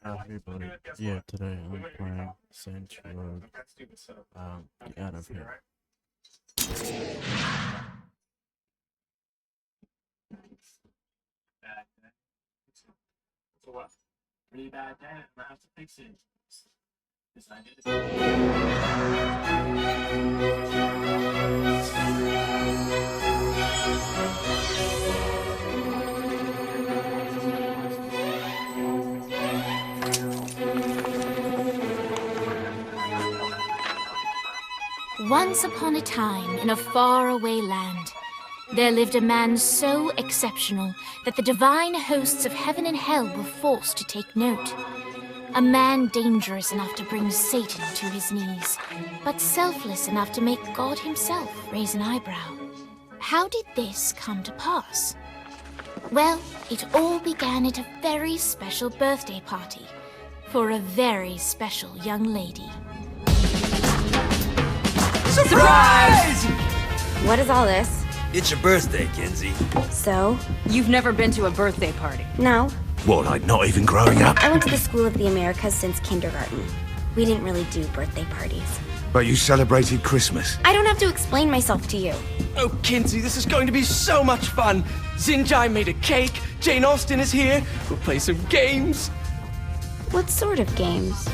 Everybody, yeah, today I'm playing Saints Row. Get out of here. So what? Really bad day, I'm gonna have to fix it. Decided Once upon a time, in a faraway land, there lived a man so exceptional that the divine hosts of heaven and hell were forced to take note. A man dangerous enough to bring Satan to his knees, but selfless enough to make God himself raise an eyebrow. How did this come to pass? Well, it all began at a very special birthday party for a very special young lady. Surprise! What is all this? It's your birthday, Kinsey. So? You've never been to a birthday party? No. What, like not even growing up? I went to the School of the Americas since kindergarten. We didn't really do birthday parties. But you celebrated Christmas. I don't have to explain myself to you. Oh, Kinsey, this is going to be so much fun. Zinjai made a cake, Jane Austen is here, we'll play some games. What sort of games?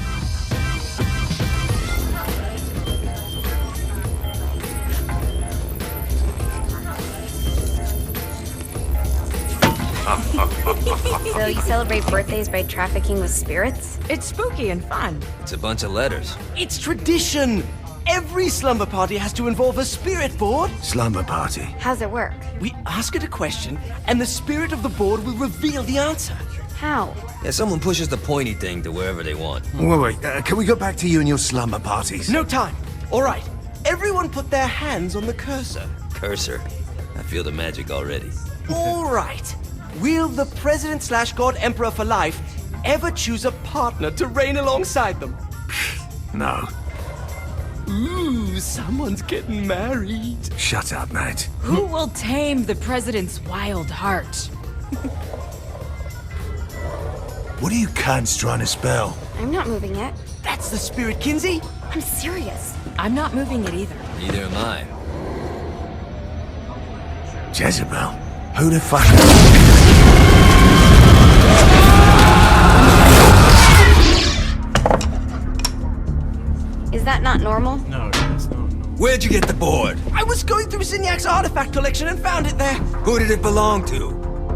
So you celebrate birthdays by trafficking with spirits? It's spooky and fun. It's a bunch of letters. It's tradition. Every slumber party has to involve a spirit board. Slumber party. How's it work? We ask it a question, and the spirit of the board will reveal the answer. How? Yeah, someone pushes the pointy thing to wherever they want. Wait, can we go back to you and your slumber parties? No time. All right. Everyone put their hands on the cursor. Cursor. I feel the magic already. All right. Will the President/God Emperor for life ever choose a partner to reign alongside them? No. Ooh, someone's getting married. Shut up, mate. Who will tame the president's wild heart? What are you cunts trying to spell? I'm not moving it. That's the spirit, Kinsey. I'm serious. I'm not moving it either. Neither am I. Jezebel? Who the fuck? Is that not normal? No, it's not. No. Where'd you get the board? I was going through Zignac's artifact collection and found it there. Who did it belong to?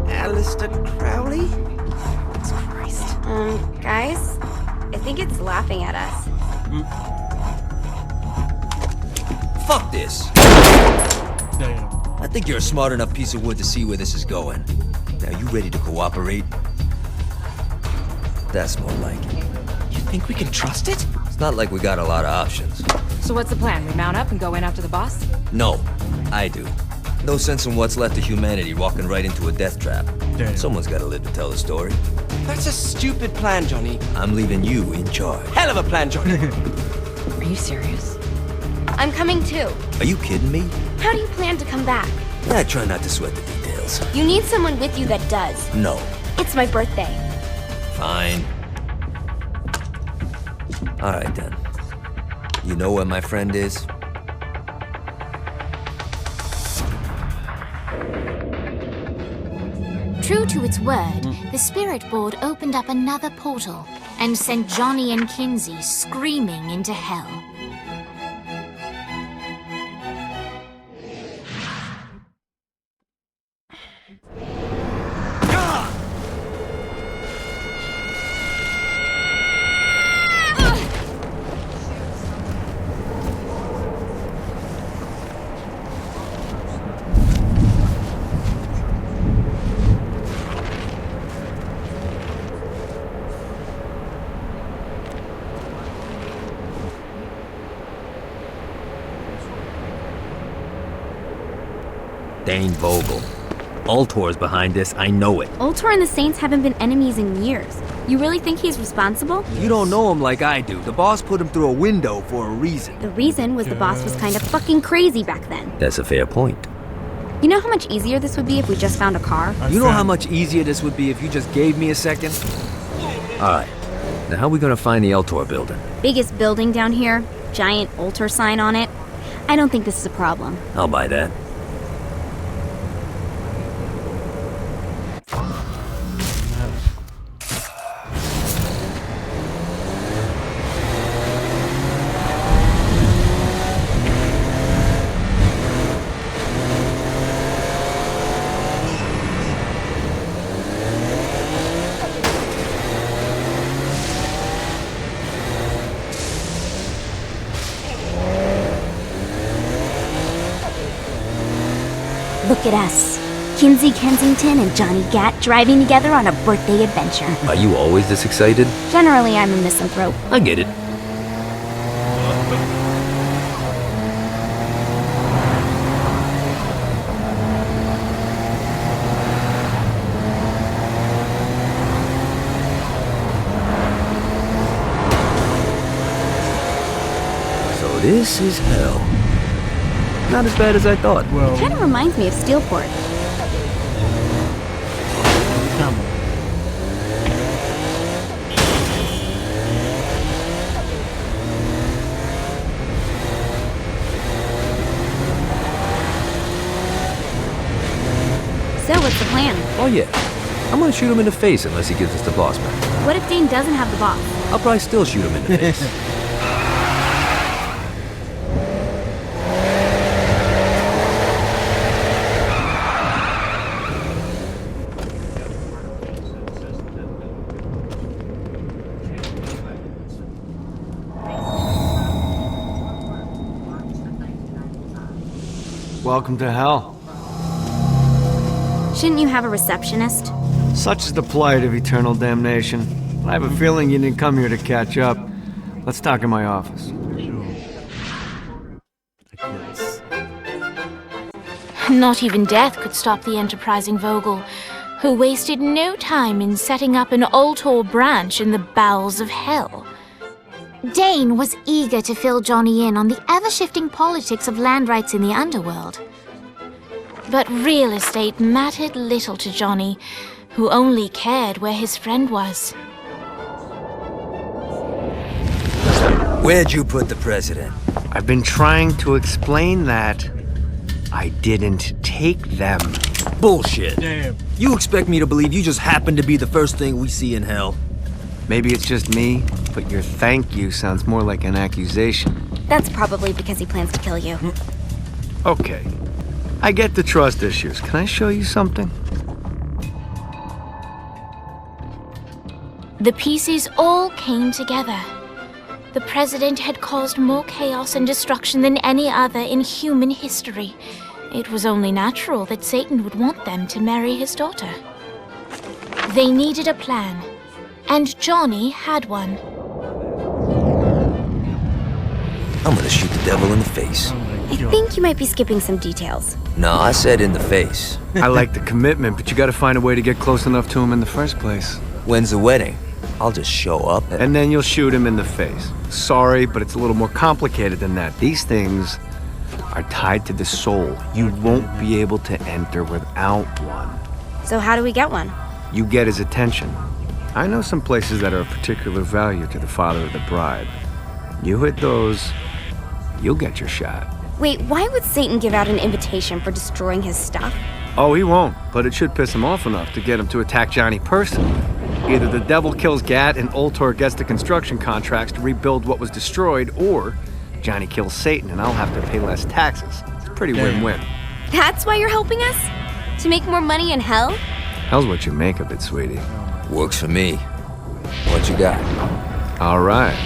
Alistair Crowley? Christ. Guys? I think it's laughing at us. Fuck this. Damn. I think you're a smart enough piece of wood to see where this is going. Now, you ready to cooperate? That's more like it. You think we can trust it? It's not like we got a lot of options. So what's the plan? We mount up and go in after the boss? No, I do. No sense in what's left of humanity walking right into a death trap. Damn. Someone's gotta live to tell the story. That's a stupid plan, Johnny. I'm leaving you in charge. Hell of a plan, Johnny. Are you serious? I'm coming too. Are you kidding me? How do you plan to come back? I try not to sweat the details. You need someone with you that does. No. It's my birthday. Fine. Alright then. You know where my friend is? True to its word, the spirit board opened up another portal and sent Johnny and Kinsey screaming into hell. Dane Vogel. Ultor's behind this, I know it. Ultor and the Saints haven't been enemies in years. You really think he's responsible? You don't know him like I do. The boss put him through a window for a reason. The reason was the boss was kind of fucking crazy back then. That's a fair point. You know how much easier this would be if we just found a car? You know how much easier this would be if you just gave me a second? Alright, now how are we gonna find the Eltor building? Biggest building down here, giant altar sign on it. I don't think this is a problem. I'll buy that. Look at us. Kinsey Kensington and Johnny GAT driving together on a birthday adventure. Are you always this excited? Generally, I'm a misanthrope. I get it. So this is hell. Not as bad as I thought. Well, Kind of reminds me of Steelport. come on. So, what's the plan? Oh yeah. I'm gonna shoot him in the face unless he gives us the boss back. What if Dane doesn't have the boss? I'll probably still shoot him in the face. Welcome to hell. Shouldn't you have a receptionist? Such is the plight of eternal damnation. I have a feeling you didn't come here to catch up. Let's talk in my office. Sure. I guess. Not even death could stop the enterprising Vogel, who wasted no time in setting up an Ultor branch in the bowels of hell. Dane was eager to fill Johnny in on the ever-shifting politics of land rights in the underworld. But real estate mattered little to Johnny, who only cared where his friend was. Where'd you put the president? I've been trying to explain that. I didn't take them. Bullshit. Damn. You expect me to believe you just happened to be the first thing we see in hell? Maybe it's just me, but your thank you sounds more like an accusation. That's probably because he plans to kill you. Okay. I get the trust issues. Can I show you something? The pieces all came together. The president had caused more chaos and destruction than any other in human history. It was only natural that Satan would want them to marry his daughter. They needed a plan, and Johnny had one. I'm gonna shoot the devil in the face. I think you might be skipping some details. No, I said in the face. I like the commitment, but you gotta find a way to get close enough to him in the first place. When's the wedding? I'll just show up And then you'll shoot him in the face. Sorry, but it's a little more complicated than that. These things are tied to the soul. You won't be able to enter without one. So how do we get one? You get his attention. I know some places that are of particular value to the father of the bride. You hit those, you'll get your shot. Wait, why would Satan give out an invitation for destroying his stuff? Oh, he won't, but it should piss him off enough to get him to attack Johnny personally. Either the devil kills GAT and Ultor gets the construction contracts to rebuild what was destroyed, or Johnny kills Satan and I'll have to pay less taxes. It's a pretty win-win. That's why you're helping us? To make more money in hell? Hell's what you make of it, sweetie. Works for me. What you got? All right.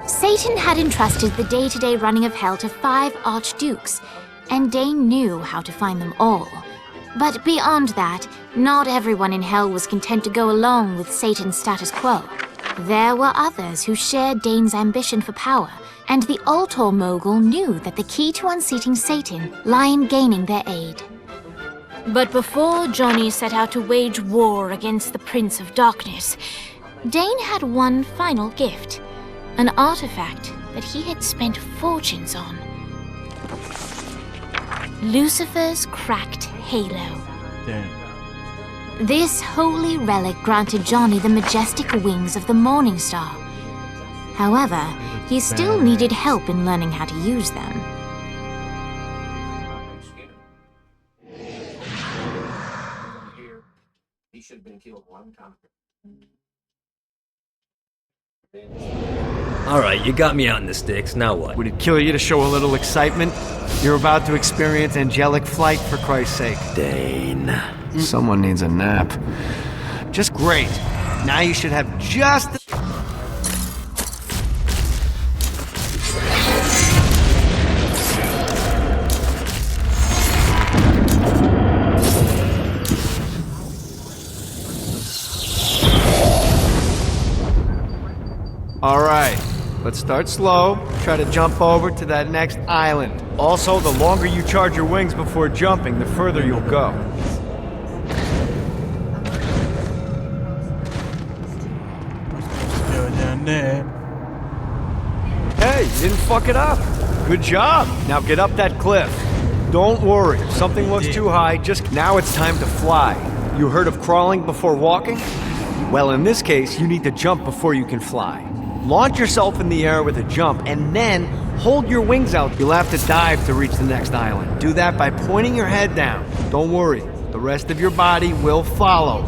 Satan had entrusted the day-to-day running of hell to 5 archdukes, and Dane knew how to find them all. But beyond that, not everyone in hell was content to go along with Satan's status quo. There were others who shared Dane's ambition for power, and the Ultor mogul knew that the key to unseating Satan lay in gaining their aid. But before Johnny set out to wage war against the Prince of Darkness, Dane had one final gift, an artifact that he had spent fortunes on. Lucifer's cracked halo. Damn. This holy relic granted Johnny the majestic wings of the Morning Star. However, he still needed help in learning how to use them. He should have been killed a long time. Alright, you got me out in the sticks, now what? Would it kill you to show a little excitement? You're about to experience angelic flight, for Christ's sake. Dane. Someone needs a nap. Just great. Now you should have just the... Alright, let's start slow. Try to jump over to that next island. Also, the longer you charge your wings before jumping, the further you'll go. Go down there. Hey, you didn't fuck it up. Good job. Now get up that cliff. Don't worry, if something looks too high, now it's time to fly. You heard of crawling before walking? Well, in this case, you need to jump before you can fly. Launch yourself in the air with a jump, and then hold your wings out. You'll have to dive to reach the next island. Do that by pointing your head down. Don't worry, the rest of your body will follow.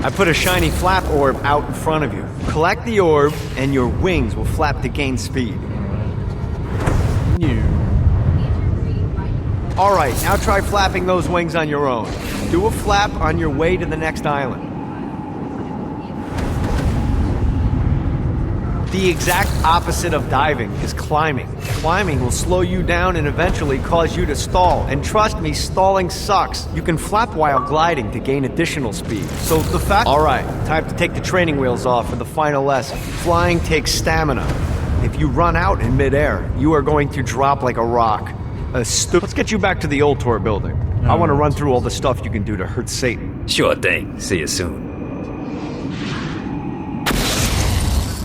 I put a shiny flap orb out in front of you. Collect the orb, and your wings will flap to gain speed. New. Alright, now try flapping those wings on your own. Do a flap on your way to the next island. The exact opposite of diving is climbing. Climbing will slow you down and eventually cause you to stall. And trust me, stalling sucks. You can flap while gliding to gain additional speed. So the fact... Alright, time to take the training wheels off for the final lesson. Flying takes stamina. If you run out in midair, you are going to drop like a rock. Let's get you back to the Ultor building. I want to run through all the stuff you can do to hurt Satan. Sure thing. See you soon.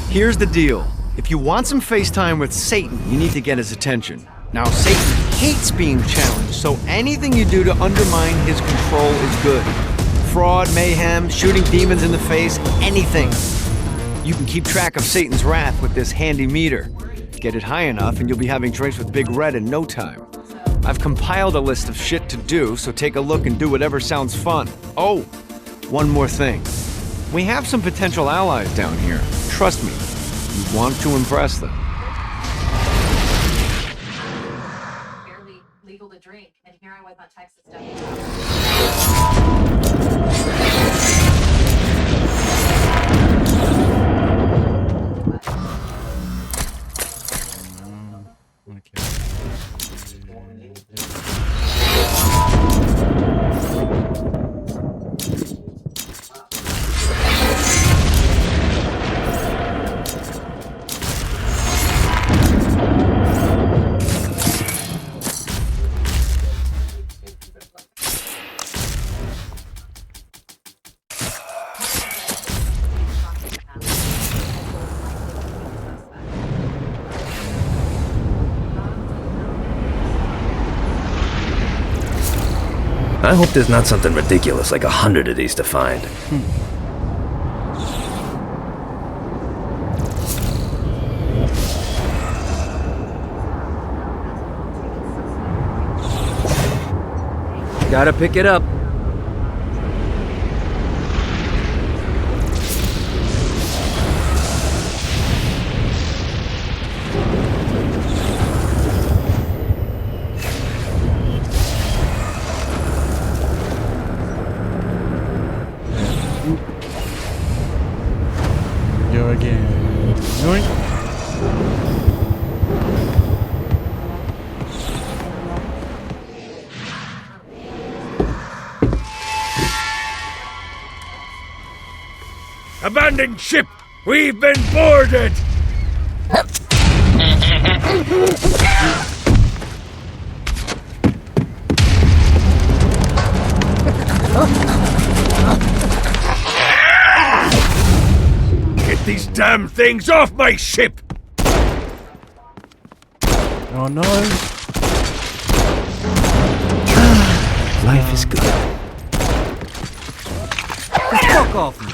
Here's the deal. If you want some FaceTime with Satan, you need to get his attention. Now, Satan hates being challenged, so anything you do to undermine his control is good. Fraud, mayhem, shooting demons in the face, anything. You can keep track of Satan's wrath with this handy meter. Get it high enough and you'll be having drinks with Big Red in no time. I've compiled a list of shit to do, so take a look and do whatever sounds fun. Oh, one more thing. We have some potential allies down here. Trust me, you want to impress them. Barely legal to drink, and here I was on Texas stuff. I hope there's not something ridiculous like 100 of these to find. Gotta pick it up. Go again. Yoink. Abandoned ship! We've been boarded! Get these damn things off my ship! Oh no! Life is good. Fuck off me.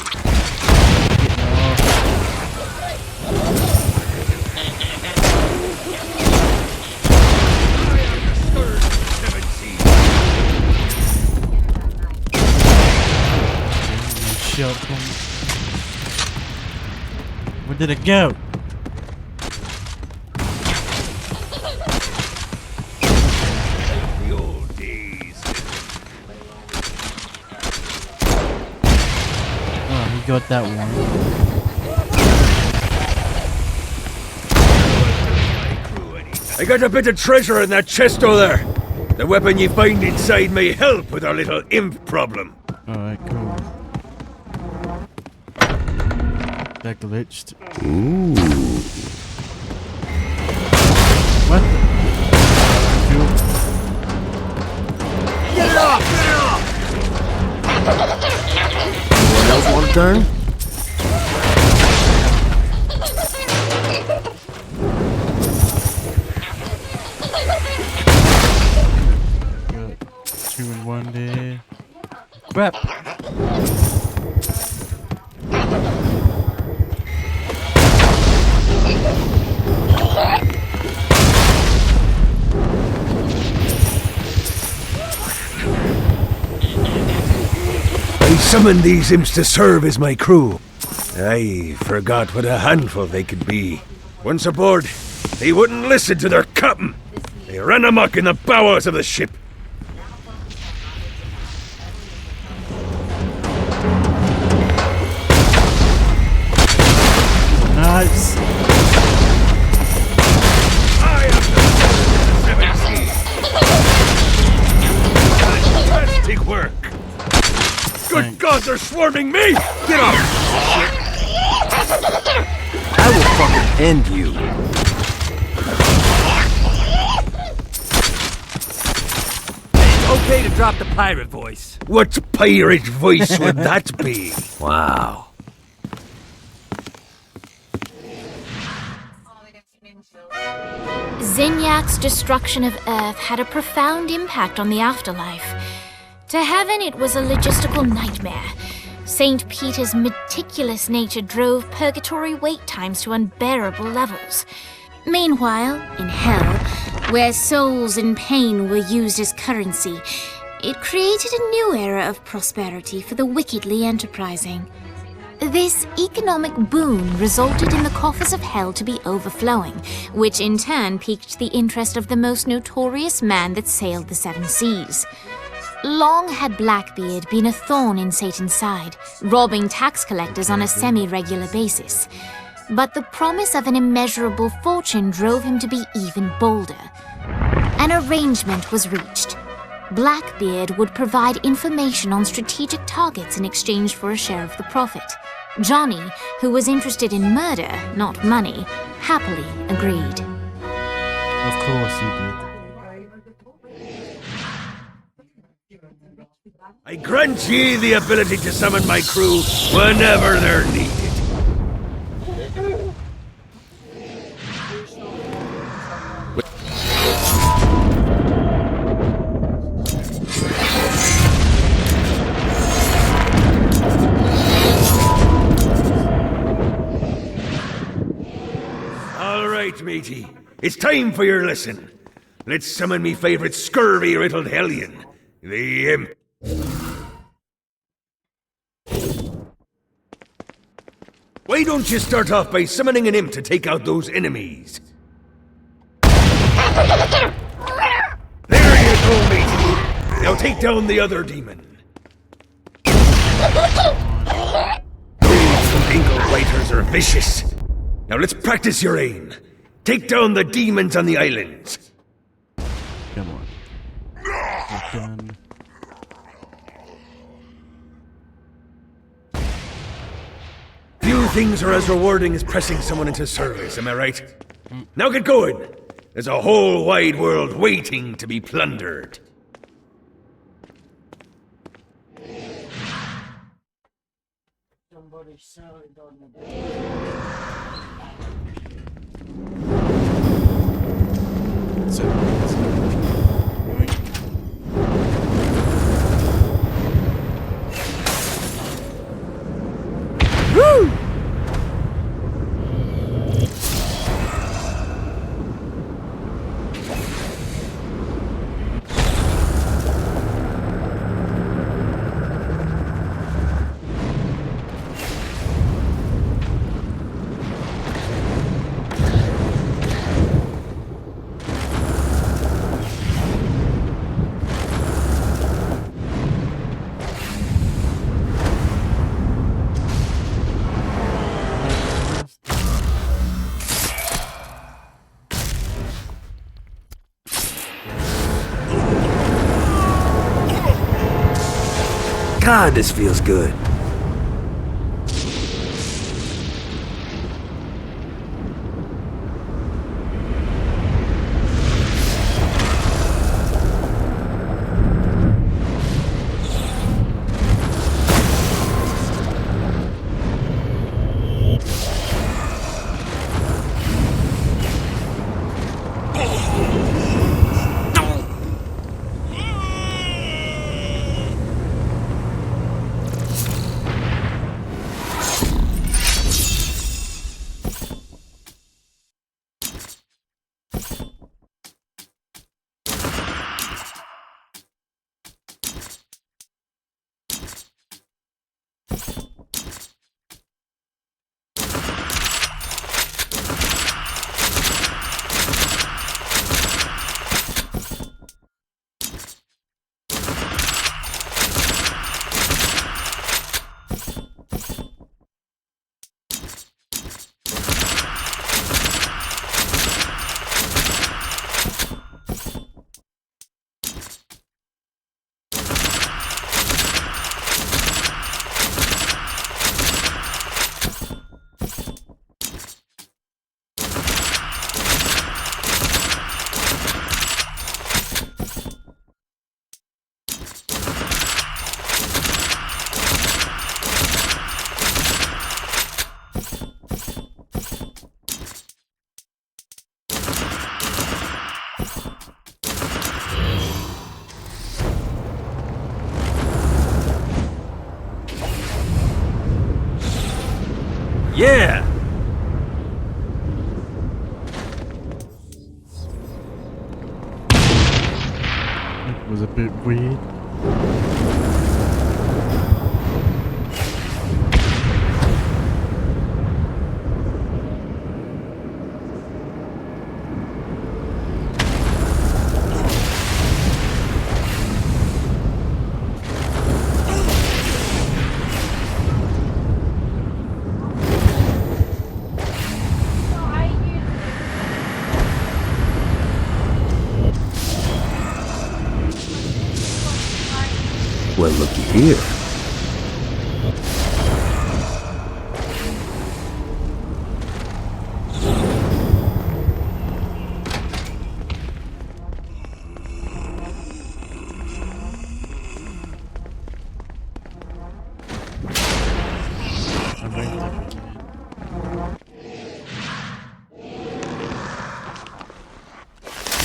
Where did it go? The old days. Oh, he got that one. I got a bit of treasure in that chest over there. The weapon you find inside may help with our little imp problem. Alright, cool. That glitched. Ooh. What? Cool. Get it off! Get it off! Anyone else want a turn? Good. 2 in 1 there. Crap! I summoned these imps to serve as my crew. I forgot what a handful they could be. Once aboard, they wouldn't listen to their captain. They ran amok in the bowels of the ship. Nice! I am the Fantastic work! Good Thanks. God, they're swarming me! Get off! I will fucking end you. It's okay to drop the pirate voice. What pirate voice would that be? Wow. Zinyak's destruction of Earth had a profound impact on the afterlife. To heaven, it was a logistical nightmare. St. Peter's meticulous nature drove purgatory wait times to unbearable levels. Meanwhile, in hell, where souls in pain were used as currency, it created a new era of prosperity for the wickedly enterprising. This economic boon resulted in the coffers of hell to be overflowing, which in turn piqued the interest of the most notorious man that sailed the seven seas. Long had Blackbeard been a thorn in Satan's side, robbing tax collectors on a semi-regular basis. But the promise of an immeasurable fortune drove him to be even bolder. An arrangement was reached. Blackbeard would provide information on strategic targets in exchange for a share of the profit. Johnny, who was interested in murder, not money, happily agreed. Of course he did. I grant ye the ability to summon my crew whenever they're needed. All right, matey. It's time for your lesson. Let's summon me favorite scurvy-riddled hellion, the Imp. Why don't you start off by summoning an imp to take out those enemies? There you go, matey. Now take down the other demon. These ankle biters are vicious. Now let's practice your aim. Take down the demons on the islands. Come on. We're done. Few things are as rewarding as pressing someone into service, am I right? Now get going! There's a whole wide world waiting to be plundered. God, this feels good. Yeah! It was a bit weird. Well, looky here.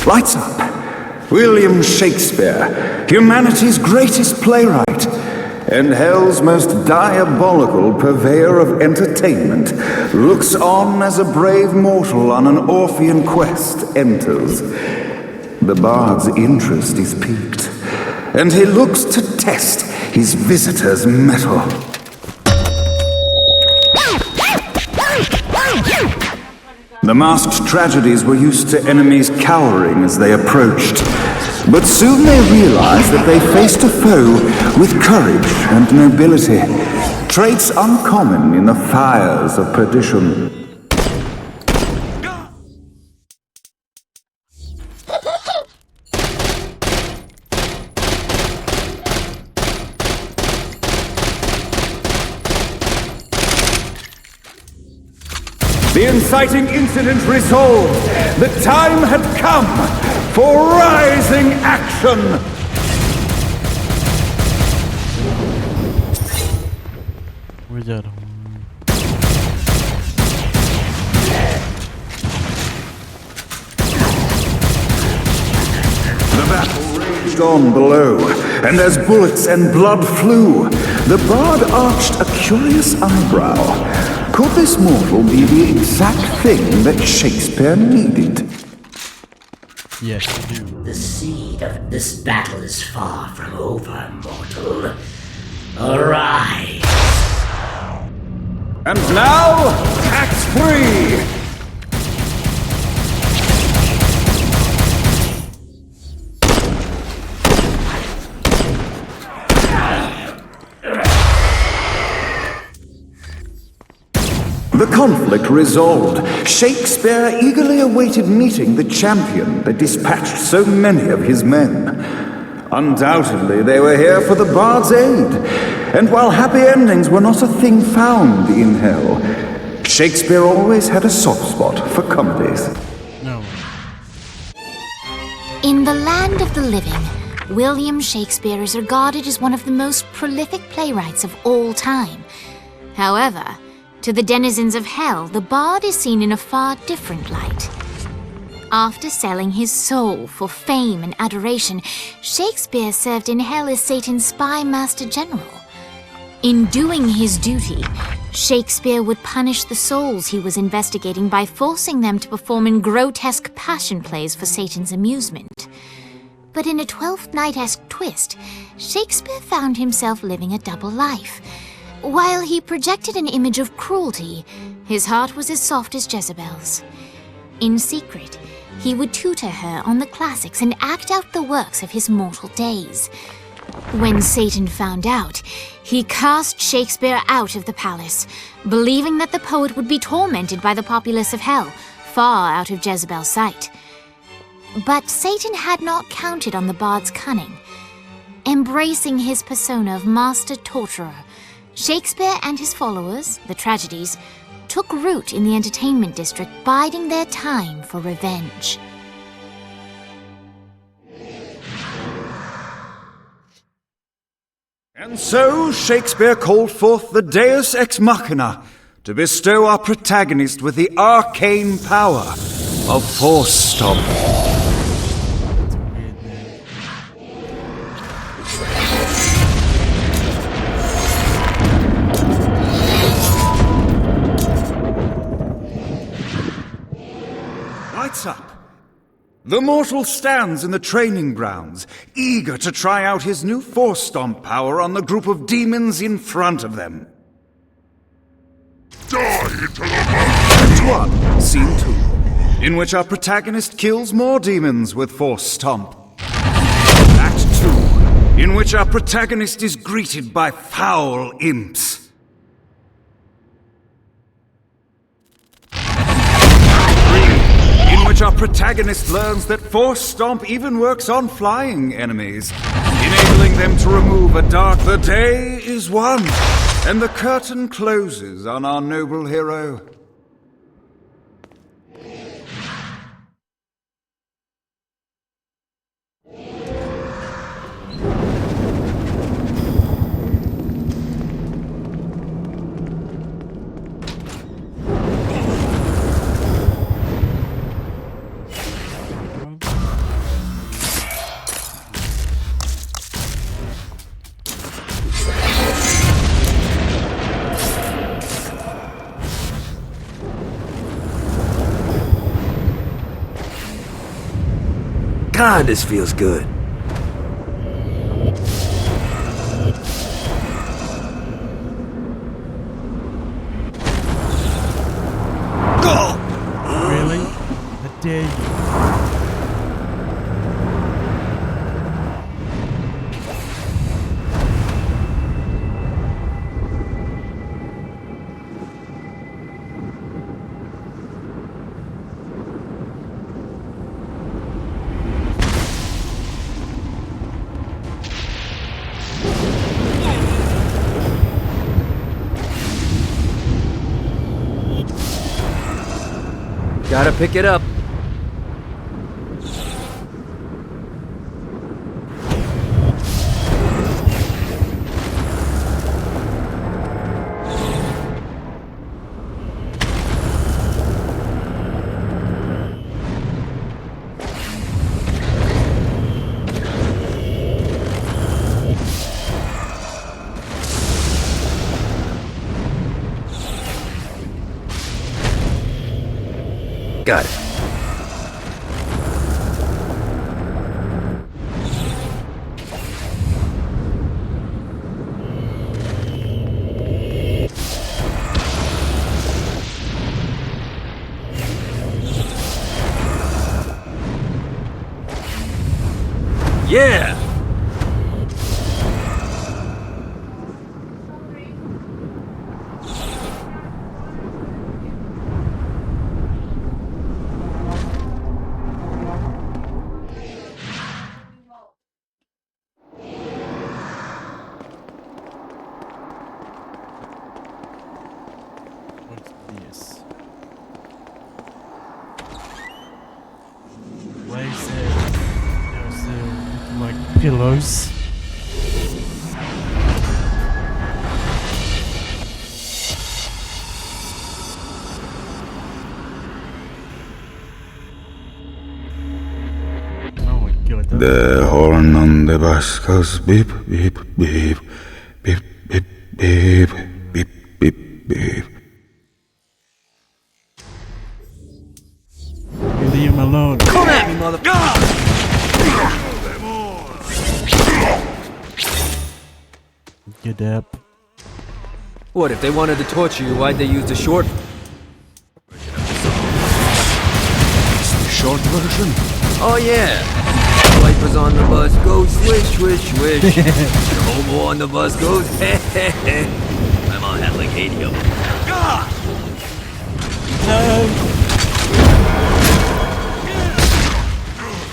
Lights up. William Shakespeare, humanity's greatest playwright, and hell's most diabolical purveyor of entertainment, looks on as a brave mortal on an Orphean quest enters. The bard's interest is piqued, and he looks to test his visitor's mettle. The masked tragedies were used to enemies cowering as they approached, but soon they realized that they faced a foe with courage and nobility, traits uncommon in the fires of perdition. The inciting incident resolved. The time had come for rising action. on below, and as bullets and blood flew, the bard arched a curious eyebrow. Could this mortal be the exact thing that Shakespeare needed? Yes, you do. The seed of this battle is far from over, mortal. Arise! And now, Act 3! The conflict resolved, Shakespeare eagerly awaited meeting the champion that dispatched so many of his men. Undoubtedly, they were here for the bard's aid, and while happy endings were not a thing found in Hell, Shakespeare always had a soft spot for comedies. No. In the land of the living, William Shakespeare is regarded as one of the most prolific playwrights of all time. However, to the denizens of Hell, the bard is seen in a far different light. After selling his soul for fame and adoration, Shakespeare served in Hell as Satan's spy master general. In doing his duty, Shakespeare would punish the souls he was investigating by forcing them to perform in grotesque passion plays for Satan's amusement. But in a Twelfth Night-esque twist, Shakespeare found himself living a double life. While he projected an image of cruelty, his heart was as soft as Jezebel's. In secret, he would tutor her on the classics and act out the works of his mortal days. When Satan found out, he cast Shakespeare out of the palace, believing that the poet would be tormented by the populace of Hell, far out of Jezebel's sight. But Satan had not counted on the bard's cunning. Embracing his persona of master torturer, Shakespeare and his followers, the tragedies, took root in the entertainment district, biding their time for revenge. And so Shakespeare called forth the Deus Ex Machina to bestow our protagonist with the arcane power of Force Stomp. Lights up. The mortal stands in the training grounds, eager to try out his new Force Stomp power on the group of demons in front of them. Act 1, Scene 2, in which our protagonist kills more demons with Force Stomp. Act 2, in which our protagonist is greeted by foul imps. In which our protagonist learns that Force Stomp even works on flying enemies, enabling them to remove a dark. The day is won, and the curtain closes on our noble hero. God, this feels good. Really? I dare you. Gotta pick it up. Got it. Yeah! What's this? Why is there's like pillows? Oh my god. The horn on the bus goes beep, beep, beep, beep, beep, beep, beep, beep, beep. You leave him alone. Come at me, mother... Get up. What, if they wanted to torture you, why'd they use the short... Short version? Oh yeah! Wipers on the bus go swish, swish, swish. Homo on the bus goes heh heh heh. My mom had like 80 of them. No!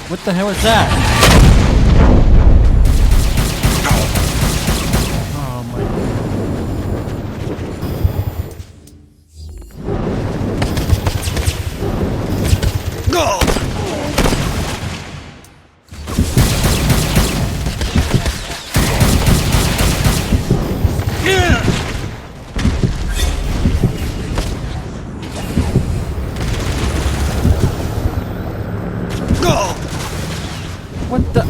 What the hell is that? Oh my Go! What the?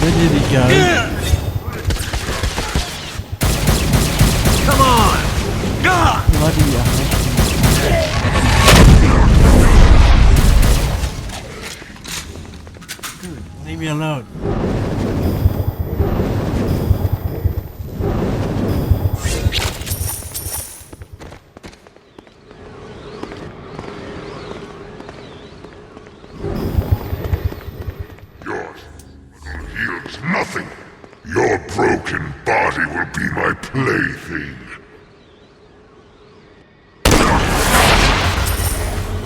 Where did he go? Come on! Bloody hell. Dude, leave me alone. Heals nothing. Your broken body will be my plaything.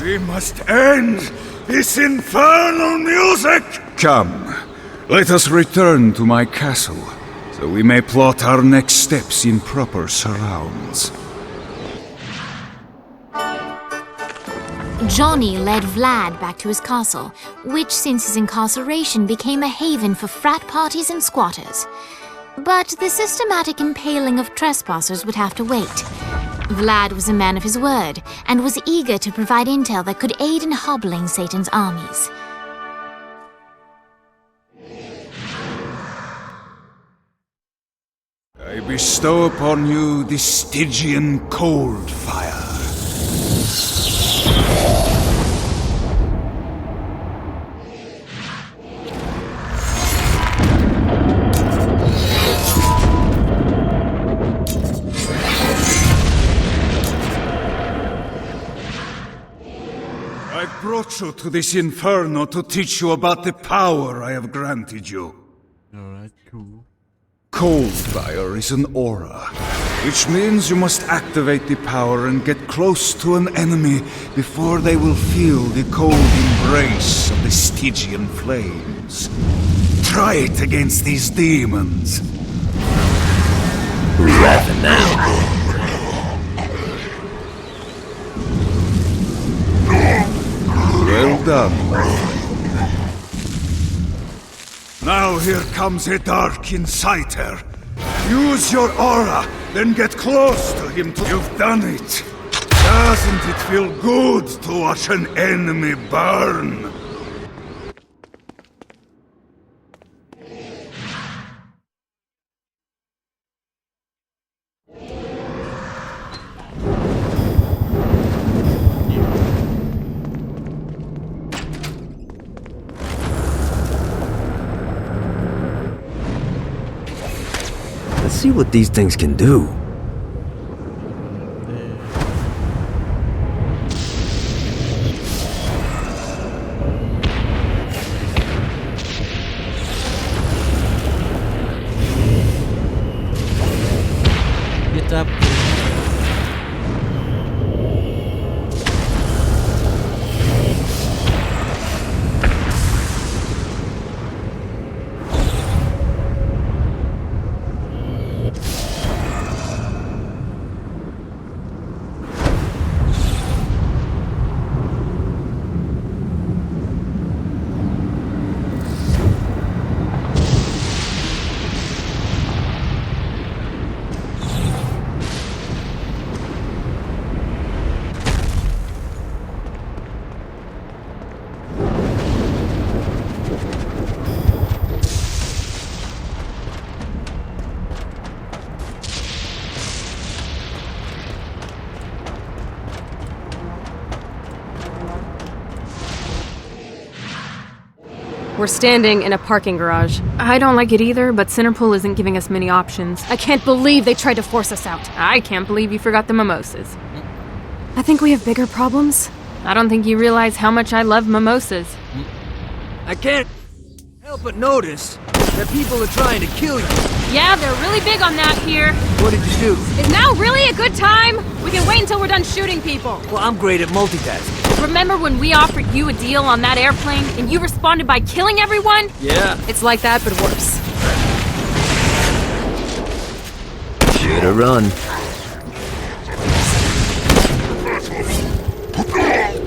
We must end this infernal music! Come, let us return to my castle, so we may plot our next steps in proper surrounds. Johnny led Vlad back to his castle, which since his incarceration became a haven for frat parties and squatters. But the systematic impaling of trespassers would have to wait. Vlad was a man of his word, and was eager to provide intel that could aid in hobbling Satan's armies. I bestow upon you the Stygian cold fire. I brought you to this inferno to teach you about the power I have granted you. Alright, cool. Cold fire is an aura, which means you must activate the power and get close to an enemy before they will feel the cold embrace of the Stygian flames. Try it against these demons. Who's laughing now? Well done. Now here comes a dark inciter. Use your aura Then get close to him till you've done it. Doesn't it feel good to watch an enemy burn? Let's see what these things can do. Get up. We're standing in a parking garage. I don't like it either, but Centerpool isn't giving us many options. I can't believe they tried to force us out. I can't believe you forgot the mimosas. I think we have bigger problems. I don't think you realize how much I love mimosas. I can't help but notice that people are trying to kill you. Yeah, they're really big on that here. What did you do? Is now really a good time? We can wait until we're done shooting people. Well, I'm great at multitasking. Remember when we offered you a deal on that airplane and you responded by killing everyone? Yeah. It's like that, but worse. Better run.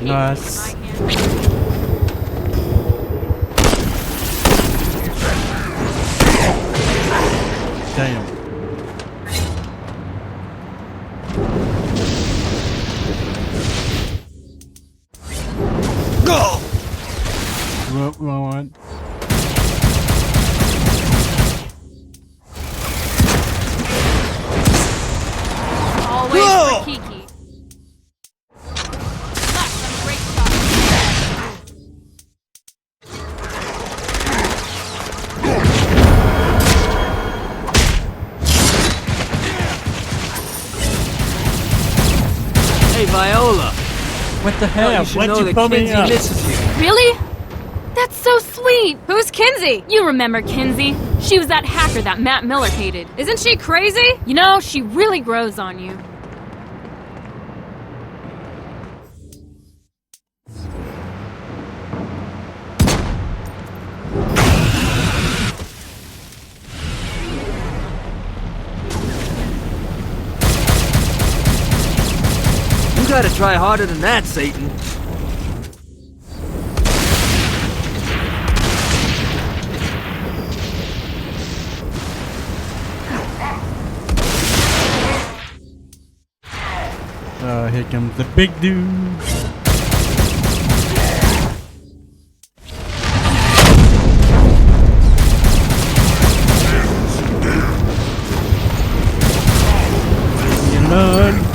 Nice. Damn. Go! Wrong one. Always for Kiki. Hey, Viola. What the hell? You should Why'd know you that pull me Kinsey up? misses you. Really? That's so sweet. Who's Kinsey? You remember Kinsey. She was that hacker that Matt Miller hated. Isn't she crazy? You know, she really grows on you. You gotta try harder than that, Satan. Here comes the big dude. Run.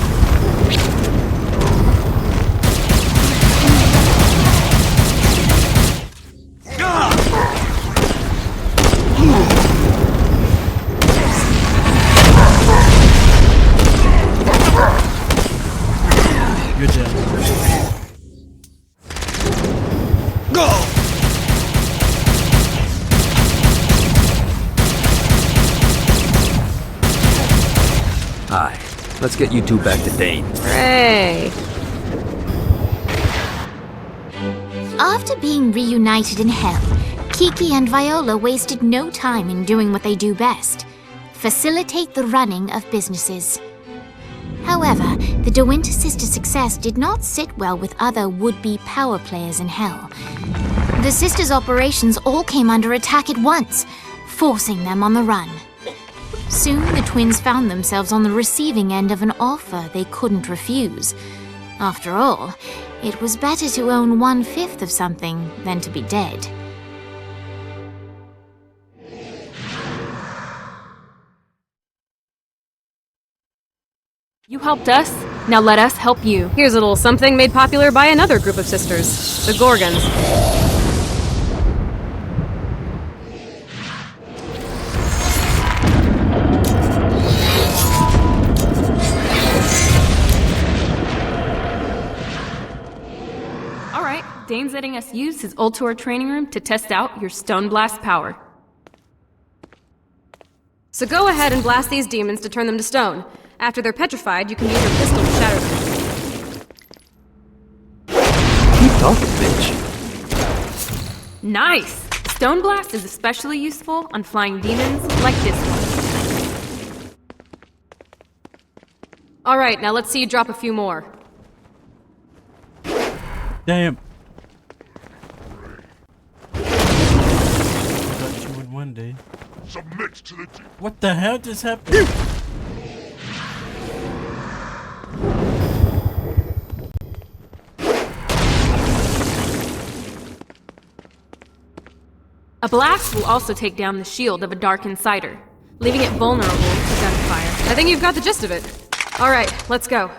Good job. Go! Aye. Let's get you two back to Dane. Hooray! After being reunited in Hell, Kiki and Viola wasted no time in doing what they do best: facilitate the running of businesses. However, the De Winter sisters' success did not sit well with other would-be power players in Hell. The sisters' operations all came under attack at once, forcing them on the run. Soon, the twins found themselves on the receiving end of an offer they couldn't refuse. After all, it was better to own 1/5 of something than to be dead. You helped us, now let us help you. Here's a little something made popular by another group of sisters, the Gorgons. Alright, Dane's letting us use his Ultor training room to test out your Stone Blast power. So go ahead and blast these demons to turn them to stone. After they're petrified, you can use your pistol to shatter them. Keep talking, bitch. Nice! Stone Blast is especially useful on flying demons like this one. Alright, now let's see you drop a few more. Damn. I got you in one day. Submit to the... What the hell just happened? A blast will also take down the shield of a Dark Insider, leaving it vulnerable to gunfire. I think you've got the gist of it. Alright, let's go.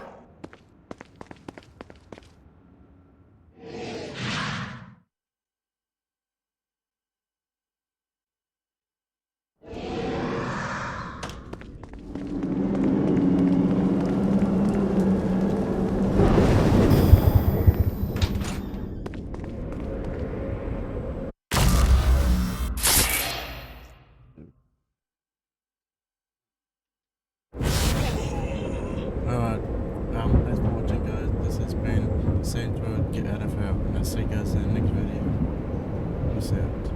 Thanks for watching, guys. This has been Saint Road Get Out of Hell, and I'll see you guys in the next video. Peace out.